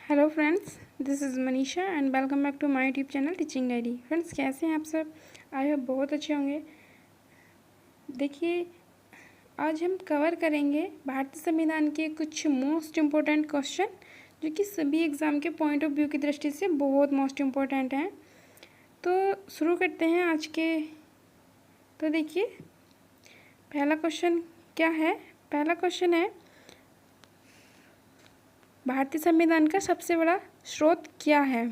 Hello friends, this is Manisha and welcome back to my YouTube channel teaching diary. Friends, कैसे हैं आप सब? I hope बहुत अच्छे होंगे। देखिए, आज हम कवर करेंगे भारतीय संविधान के कुछ मोस्ट इम्पोर्टेंट क्वेश्चन जो कि सभी एग्ज़ाम के पॉइंट ऑफ व्यू की दृष्टि से बहुत मोस्ट इम्पोर्टेंट हैं। तो शुरू करते हैं आज के। तो देखिए, पहला क्वेश्चन क्या है? पहला क्वेश्चन है, भारतीय संविधान का सबसे बड़ा स्रोत क्या है?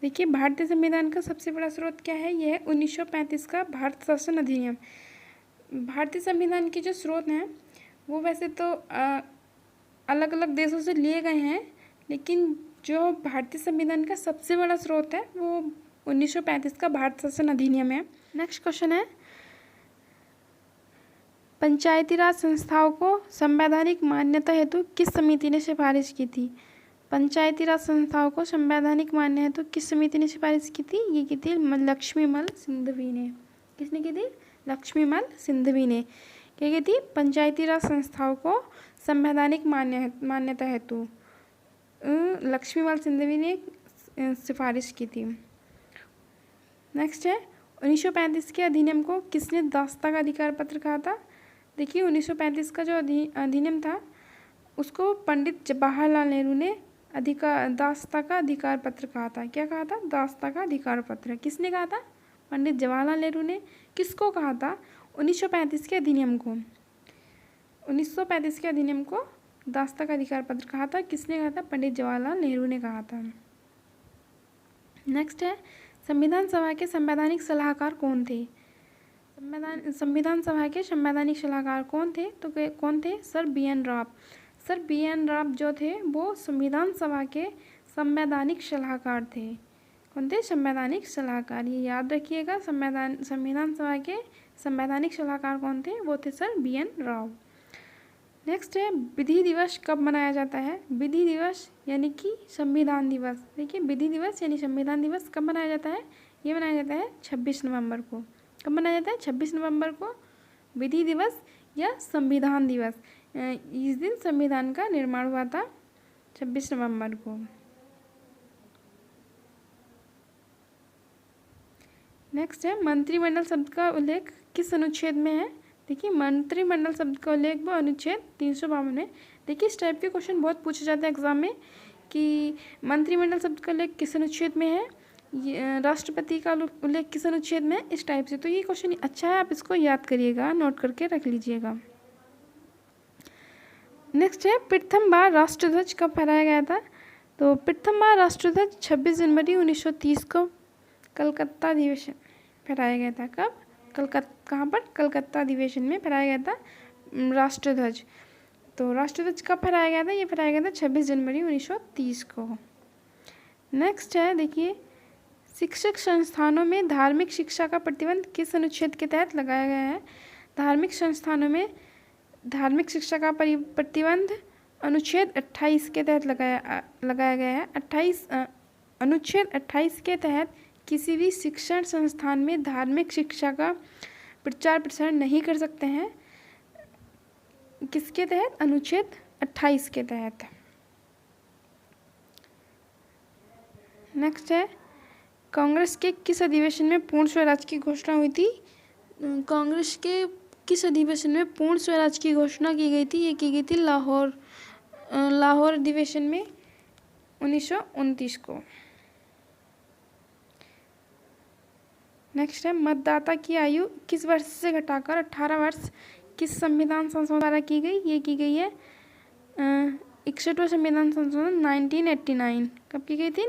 देखिए, भारतीय संविधान का सबसे बड़ा स्रोत क्या है? यह है 1935 का भारत शासन अधिनियम। भारतीय संविधान के जो स्रोत हैं वो वैसे तो अलग अलग देशों से लिए गए हैं, लेकिन जो भारतीय संविधान का सबसे बड़ा स्रोत है वो 1935 का भारत शासन अधिनियम है। नेक्स्ट क्वेश्चन है, पंचायती राज संस्थाओं को संवैधानिक मान्यता हेतु किस समिति ने सिफारिश की थी? पंचायती राज संस्थाओं को संवैधानिक मान्य हेतु किस समिति ने सिफारिश की थी? ये की थी लक्ष्मीमल सिंघवी ने। किसने की थी? लक्ष्मीमल सिंघवी ने। क्या की थी? पंचायती राज संस्थाओं को संवैधानिक मान्यता हेतु लक्ष्मीमल सिंघवी ने सिफारिश की थी। नेक्स्ट है, 1935 के अधिनियम को किसने दासता का अधिकार पत्र कहा था? देखिए, 1935 का जो अधिनियम था उसको पंडित जवाहरलाल नेहरू ने दासता का अधिकार पत्र कहा था। क्या कहा था? दासता का अधिकार पत्र। किसने कहा था? पंडित जवाहरलाल नेहरू ने। किसको कहा था? 1935 के अधिनियम को। 1935 के अधिनियम को दासता का अधिकार पत्र कहा था। किसने कहा था? पंडित जवाहरलाल नेहरू ने कहा था। नेक्स्ट है, संविधान सभा के संवैधानिक सलाहकार कौन थे? संविधान सभा के संवैधानिक सलाहकार कौन थे? तो कौन थे? Sir BN. Rao. Sir BN. Rao जो थे वो संविधान सभा के संवैधानिक सलाहकार थे। कौन थे? संवैधानिक सलाहकार। ये याद रखिएगा, संविधान सभा के संवैधानिक सलाहकार कौन थे? वो थे सर बी.एन. राव। नेक्स्ट है, विधि दिवस कब मनाया जाता है? विधि दिवस यानी कि संविधान दिवस। देखिए, विधि दिवस यानी संविधान दिवस कब मनाया जाता है? ये मनाया जाता है 26 नवंबर को। कब मनाया जाता है? 26 नवंबर को विधि दिवस या संविधान दिवस। इस दिन संविधान का निर्माण हुआ था, 26 नवंबर को। नेक्स्ट है, मंत्रिमंडल शब्द का उल्लेख किस अनुच्छेद में है? देखिए, मंत्रिमंडल शब्द का उल्लेख वो अनुच्छेद 352 में। देखिए, इस टाइप के क्वेश्चन बहुत पूछे जाते हैं एग्जाम में कि मंत्रिमंडल शब्द का उल्लेख किस अनुच्छेद में है, राष्ट्रपति का उल्लेख किस अनुच्छेद में है, इस टाइप से। तो ये क्वेश्चन अच्छा है, आप इसको याद करिएगा, नोट करके रख लीजिएगा। नेक्स्ट है, प्रथम बार राष्ट्रध्वज कब फहराया गया था? तो प्रथम बार राष्ट्रध्वज 26 जनवरी 1930 को कलकत्ता अधिवेशन फहराया गया था। कब? कहाँ पर? कलकत्ता अधिवेशन में फहराया गया था राष्ट्रध्वज। तो राष्ट्रध्वज कब फहराया गया था? ये फहराया गया था 26 जनवरी 1930 को। नेक्स्ट है, देखिए, शिक्षक संस्थानों में धार्मिक शिक्षा का प्रतिबंध किस अनुच्छेद के तहत लगाया गया है? धार्मिक संस्थानों में धार्मिक शिक्षा का प्रतिबंध अनुच्छेद 28 के तहत लगाया गया है। अनुच्छेद 28 के तहत किसी भी शिक्षण संस्थान में धार्मिक शिक्षा का प्रचार प्रसार नहीं कर सकते हैं। किसके तहत? अनुच्छेद 28 के तहत। नेक्स्ट है, कांग्रेस के किस अधिवेशन में पूर्ण स्वराज की घोषणा हुई थी? कांग्रेस के किस अधिवेशन में पूर्ण स्वराज की घोषणा की गई थी? ये की गई थी लाहौर अधिवेशन में 1929 को। नेक्स्ट है, मतदाता की आयु किस वर्ष से घटाकर 18 वर्ष किस संविधान संशोधन द्वारा की गई? ये की गई है 61वां संविधान संशोधन 1989। कब की गई थी?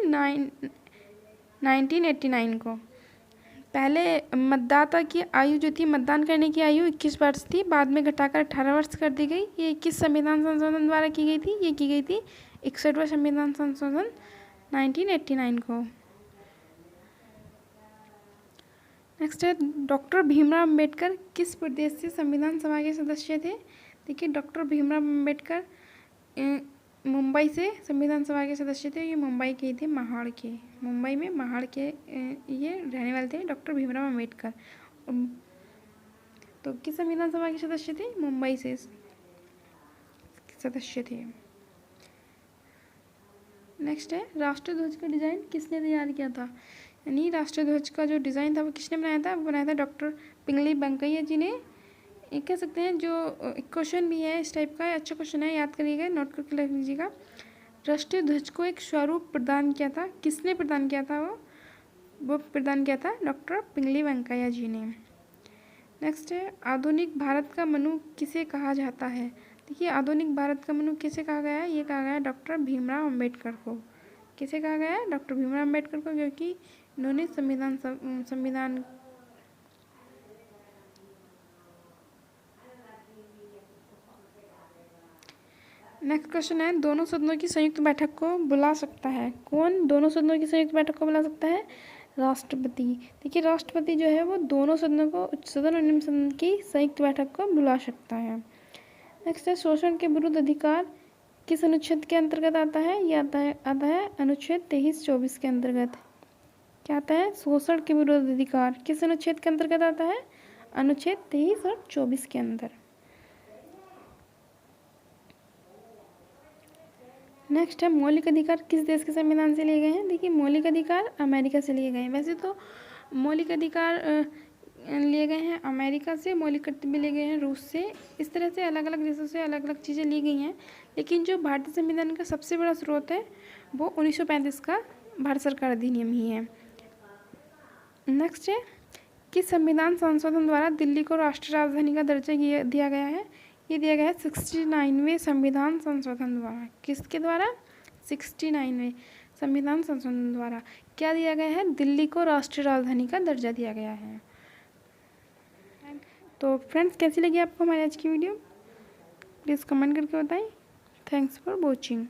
1989 को। पहले मतदाता की आयु जो थी, मतदान करने की आयु 21 वर्ष थी, बाद में घटाकर 18 वर्ष कर दी गई। ये किस संविधान संशोधन द्वारा की गई थी? ये की गई थी 61वां संविधान संशोधन 1989 को। नेक्स्ट है, डॉक्टर भीमराव अम्बेडकर किस प्रदेश से संविधान सभा के सदस्य थे? देखिए, डॉक्टर भीमराव अम्बेडकर मुंबई से संविधान सभा के सदस्य थे। ये मुंबई के थे, महाड़ के। मुंबई में महाड़ के ये रहने वाले थे डॉक्टर भीमराव अम्बेडकर। तो किस संविधान सभा के सदस्य थे? मुंबई से सदस्य थे। नेक्स्ट है राष्ट्रीय ध्वज का डिज़ाइन किसने तैयार किया था, यानी राष्ट्रीय ध्वज का जो डिज़ाइन था वो किसने बनाया था, वो बनाया था डॉक्टर पिंगली वेंकैया जी ने। एक कह सकते हैं जो क्वेश्चन भी है इस टाइप का, अच्छा क्वेश्चन है, याद करिएगा, नोट करके लिख लीजिएगा। राष्ट्रीय ध्वज को एक स्वरूप प्रदान किया था, किसने प्रदान किया था, वो प्रदान किया था डॉक्टर पिंगली वेंकैया जी ने। नेक्स्ट है आधुनिक भारत का मनु किसे कहा जाता है। देखिए आधुनिक भारत का मनु किसे कहा गया है, ये कहा गया है डॉक्टर भीमराव अम्बेडकर को। किसे कहा गया है, डॉक्टर भीमराव अम्बेडकर को, क्योंकि इन्होंने संविधान नेक्स्ट क्वेश्चन है दोनों सदनों की संयुक्त बैठक को बुला सकता है, कौन दोनों सदनों की संयुक्त बैठक को बुला सकता है, राष्ट्रपति। देखिए राष्ट्रपति जो है वो दोनों सदनों को, उच्च सदन और निम्न सदन की संयुक्त बैठक को बुला सकता है। नेक्स्ट है शोषण के विरुद्ध अधिकार किस अनुच्छेद के अंतर्गत आता है, ये आता है अनुच्छेद 23-24 के अंतर्गत। क्या आता है, शोषण के विरुद्ध अधिकार किस अनुच्छेद के अंतर्गत आता है, अनुच्छेद 23 और 24 के अंदर। नेक्स्ट है मौलिक अधिकार किस देश के संविधान से लिए गए हैं। देखिए मौलिक अधिकार अमेरिका से लिए गए हैं, वैसे तो मौलिक अधिकार लिए गए हैं अमेरिका से, मौलिक कर्तव्य लिए गए हैं रूस से, इस तरह से अलग अलग देशों से अलग अलग चीज़ें ली गई हैं, लेकिन जो भारतीय संविधान का सबसे बड़ा स्रोत है वो 1935 का भारत सरकार अधिनियम ही है। नेक्स्ट है किस संविधान संशोधन द्वारा दिल्ली को राष्ट्रीय राजधानी का दर्जा दिया गया है, ये दिया गया है 69वें संविधान संशोधन द्वारा। किसके द्वारा, 69वें संविधान संशोधन द्वारा क्या दिया गया है, दिल्ली को राष्ट्रीय राजधानी का दर्जा दिया गया है। तो फ्रेंड्स कैसी लगी आपको हमारी आज की वीडियो, प्लीज़ कमेंट करके बताएं। Thanks for watching.